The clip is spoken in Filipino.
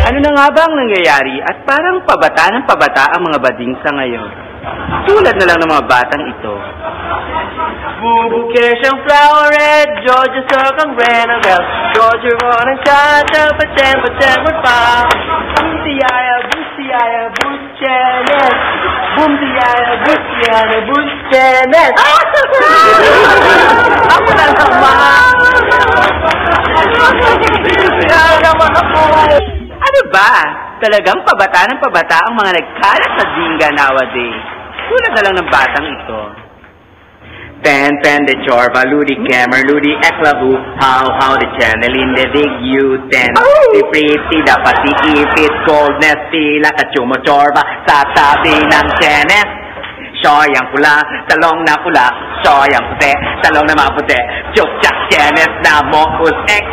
Ano na nga ba ang nangyayari at parang pabata ng pabata ang mga bading sa ngayon? Tulad na lang ng mga batang ito. Bubuke siyang flower red, Georgia Circle Renabel, Georgia Ron ang tata, pateng pa. Bumtiyaya, bustiyaya, bustyanet. Bumtiyaya, bustiyaya, bustyanet. Ako na naman. Kaya naman ako. Ano ba? Talagang pabata ng pabata ang mga nagkalat na dingga nowadays. Tulad na lang ng batang ito. Ten de Chorba, Ludi Kemmer, Ludi Eklabu, how the channel in the dig you ten. Si Pretty dapat iipit, coldness, tila kachumo Chorba, sa tabi ng chenes. Soyang pula, talong na pula, soyang puti, talong na maputi, chuk-chak chenes na mo usek.